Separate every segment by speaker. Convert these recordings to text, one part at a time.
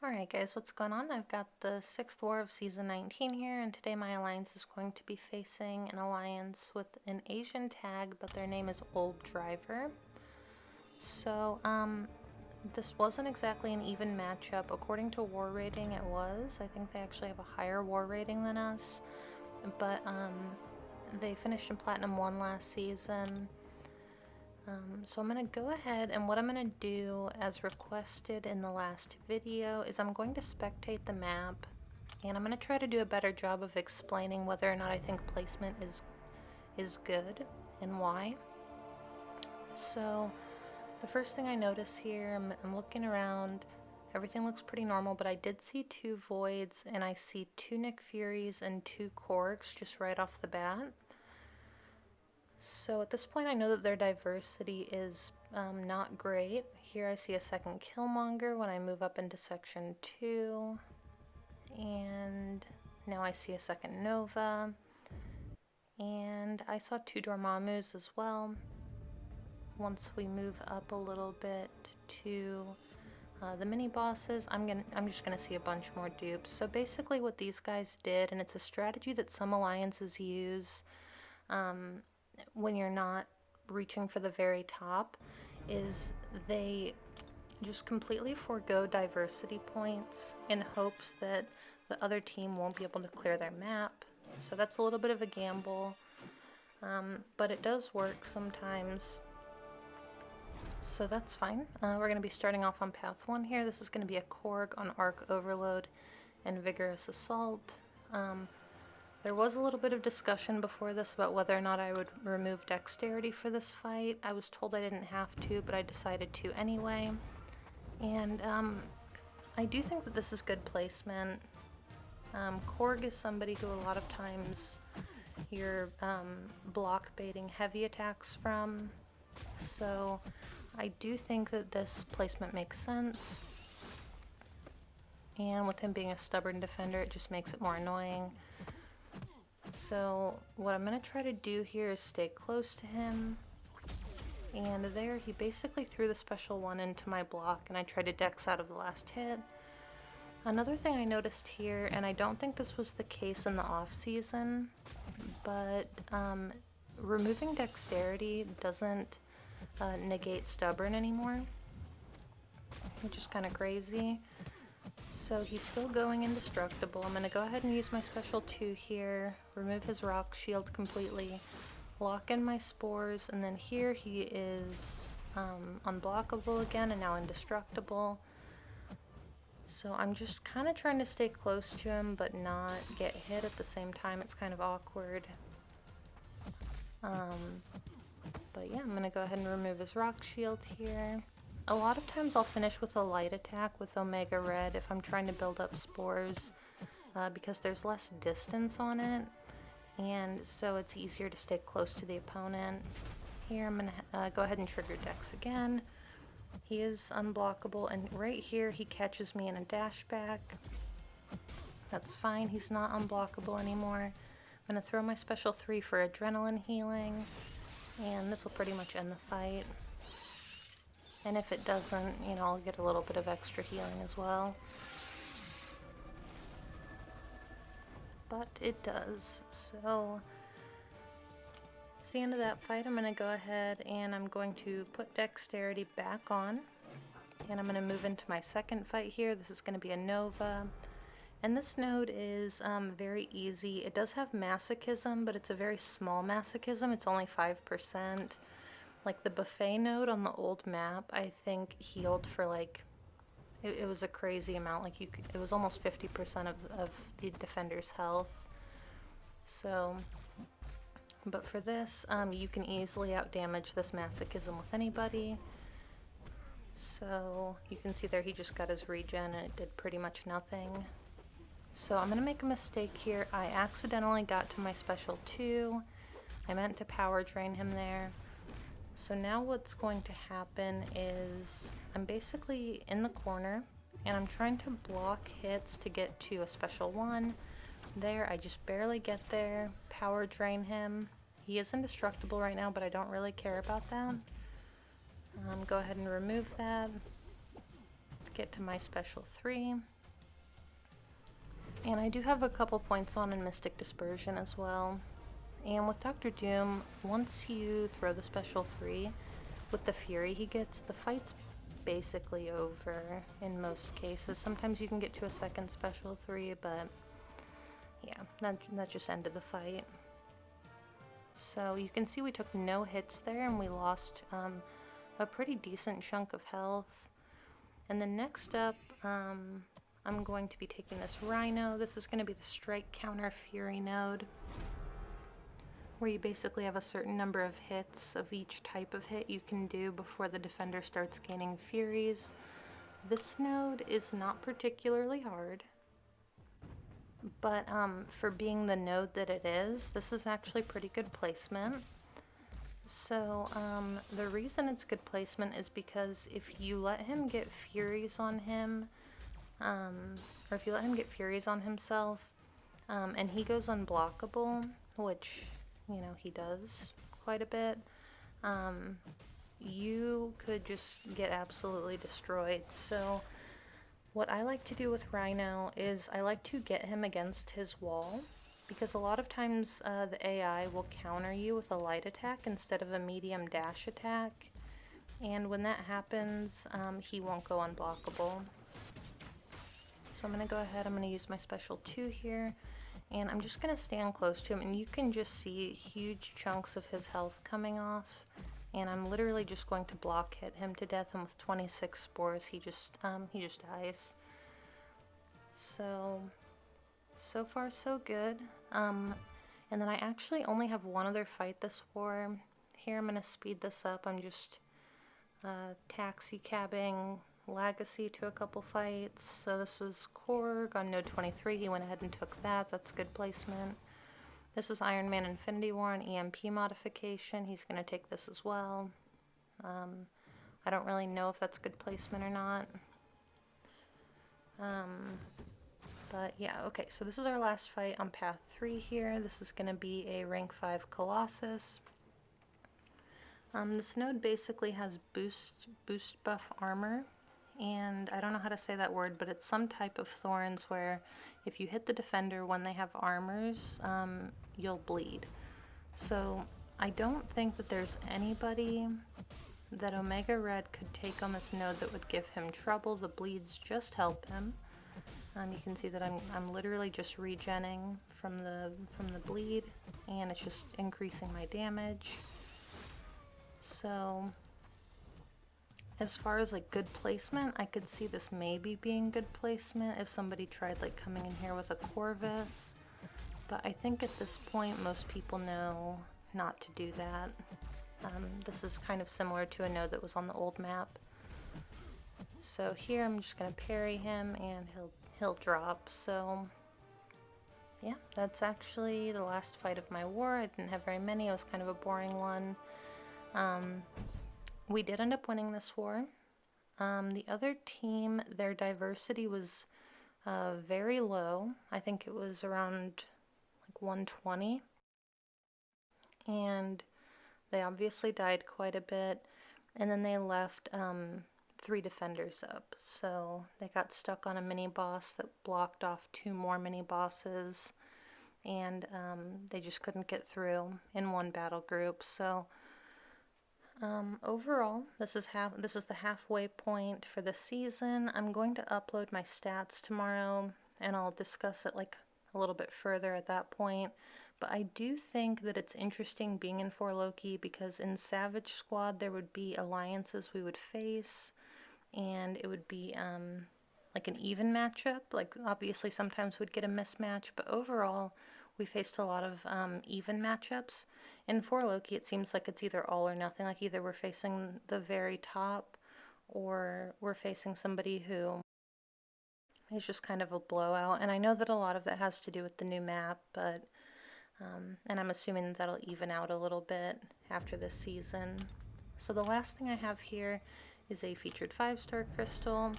Speaker 1: Alright guys, what's going on? I've got the 6th war of Season 19 here, and today my alliance is going to be facing an alliance with an Asian tag, but their name is Old Driver. So, this wasn't exactly an even matchup. According to war rating, it was. I think they actually have a higher war rating than us, but, they finished in Platinum 1 last season. So I'm going to go ahead, and what I'm going to do as requested in the last video is I'm going to spectate the map, and I'm going to try to do a better job of explaining whether or not I think placement is good and why. So the first thing I notice here, I'm looking around, everything looks pretty normal, but I did see 2 Voids, and I see 2 Nick Furies and 2 Korgs just right off the bat. So at this point I know that their diversity is not great. Here I see a second Killmonger when I move up into section 2. And now I see a second Nova. And I saw 2 Dormammus as well. Once we move up a little bit to the mini bosses, I'm just gonna see a bunch more dupes. So basically what these guys did, and it's a strategy that some alliances use, when you're not reaching for the very top, is they just completely forego diversity points in hopes that the other team won't be able to clear their map. So that's a little bit of a gamble, but it does work sometimes. So that's fine. We're going to be starting off on path 1 here. This is going to be a Korg on Arc Overload and Vigorous Assault. There was a little bit of discussion before this about whether or not I would remove dexterity for this fight. I was told I didn't have to, but I decided to anyway. And I do think that this is good placement. Korg is somebody who a lot of times you're block baiting heavy attacks from. So I do think that this placement makes sense. And with him being a stubborn defender, it just makes it more annoying. So what I'm going to try to do here is stay close to him, and there he basically threw the special 1 into my block, and I tried to dex out of the last hit. Another thing I noticed here, and I don't think this was the case in the off season, but removing dexterity doesn't negate stubborn anymore, which is kind of crazy. So he's still going indestructible. I'm going to go ahead and use my special 2 here, remove his rock shield completely, lock in my spores, and then here he is unblockable again and now indestructible. So I'm just kind of trying to stay close to him but not get hit at the same time. It's kind of awkward. But yeah, I'm going to go ahead and remove his rock shield here. A lot of times I'll finish with a light attack with Omega Red if I'm trying to build up spores, because there's less distance on it, and so it's easier to stay close to the opponent. Here I'm going to go ahead and trigger Dex again. He is unblockable, and right here he catches me in a dash back. That's fine, he's not unblockable anymore. I'm going to throw my special 3 for adrenaline healing, and this will pretty much end the fight. And if it doesn't, you know, I'll get a little bit of extra healing as well. But it does. So, it's the end of that fight. I'm going to go ahead and I'm going to put dexterity back on. And I'm going to move into my second fight here. This is going to be a Nova. And this node is very easy. It does have masochism, but it's a very small masochism. It's only 5%. Like the buffet node on the old map, I think healed for like, it was a crazy amount. Like it was almost 50% of the defender's health. So, but for this, you can easily outdamage this masochism with anybody. So you can see there he just got his regen and it did pretty much nothing. So I'm gonna make a mistake here. I accidentally got to my special 2. I meant to power drain him there. So now what's going to happen is I'm basically in the corner and I'm trying to block hits to get to a special 1. There, I just barely get there, power drain him. He is indestructible right now, but I don't really care about that. Go ahead and remove that. get to my special 3. And I do have a couple points on in Mystic Dispersion as well. And with Dr. Doom, once you throw the special 3, with the Fury he gets, the fight's basically over in most cases. Sometimes you can get to a second special 3, but yeah, that just ended the fight. So you can see we took no hits there and we lost a pretty decent chunk of health. And then next up, I'm going to be taking this Rhino. This is going to be the Strike Counter Fury node, where you basically have a certain number of hits of each type of hit you can do before the defender starts gaining Furies. This node is not particularly hard, but for being the node that it is, this is actually pretty good placement. So the reason it's good placement is because if you let him get Furies on him, or if you let him get Furies on himself, and he goes unblockable, which, you know, he does quite a bit, you could just get absolutely destroyed. So what I like to do with Rhino is I like to get him against his wall, because a lot of times the AI will counter you with a light attack instead of a medium dash attack, and when that happens, he won't go unblockable. So I'm going to go ahead, I'm going to use my special 2 here, and I'm just going to stand close to him, and you can just see huge chunks of his health coming off, and I'm literally just going to block hit him to death, and with 26 spores he just dies. So far so good. And then I actually only have one other fight this war. Here I'm going to speed this up. I'm just taxi cabbing Legacy to a couple fights. So this was Korg on node 23. He went ahead and took that. That's good placement. This is Iron Man Infinity War, an EMP modification. He's going to take this as well. I don't really know if that's good placement or not. But yeah, okay, so this is our last fight on path 3 here. This is going to be a rank 5 Colossus. This node basically has boost buff armor, and I don't know how to say that word, but it's some type of thorns where if you hit the defender when they have armors, you'll bleed. So I don't think that there's anybody that Omega Red could take on this node that would give him trouble. The bleeds just help him. You can see that I'm literally just regenning from the bleed, and it's just increasing my damage. So as far as like good placement, I could see this maybe being good placement if somebody tried like coming in here with a Corvus, but I think at this point most people know not to do that. This is kind of similar to a node that was on the old map. So here I'm just going to parry him and he'll drop. So yeah, that's actually the last fight of my war. I didn't have very many. It was kind of a boring one. We did end up winning this war. The other team, their diversity was very low. I think it was around like 120. And they obviously died quite a bit. And then they left 3 defenders up. So they got stuck on a mini boss that blocked off 2 more mini bosses. And they just couldn't get through in one battle group. So overall, this is the halfway point for the season. I'm going to upload my stats tomorrow, and I'll discuss it like a little bit further at that point. But I do think that it's interesting being in 4 Loki, because in Savage Squad there would be alliances we would face, and it would be like an even matchup. Like obviously sometimes we'd get a mismatch, but overall we faced a lot of even matchups. In 4 Loki, it seems like it's either all or nothing. Like either we're facing the very top, or we're facing somebody who is just kind of a blowout. And I know that a lot of that has to do with the new map, but and I'm assuming that'll even out a little bit after this season. So the last thing I have here is a featured 5-star crystal.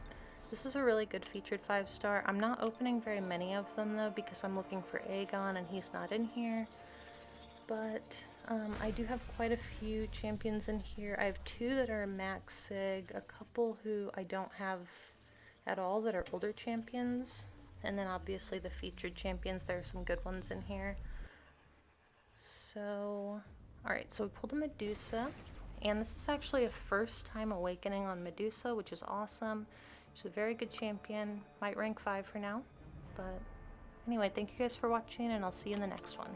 Speaker 1: This is a really good featured 5-star. I'm not opening very many of them though, because I'm looking for Aegon and he's not in here. But I do have quite a few champions in here. I have 2 that are max sig, a couple who I don't have at all that are older champions. And then obviously the featured champions, there are some good ones in here. So, alright, so we pulled a Medusa. And this is actually a first time awakening on Medusa, which is awesome. She's a very good champion. Might rank 5 for now. But anyway, thank you guys for watching, and I'll see you in the next one.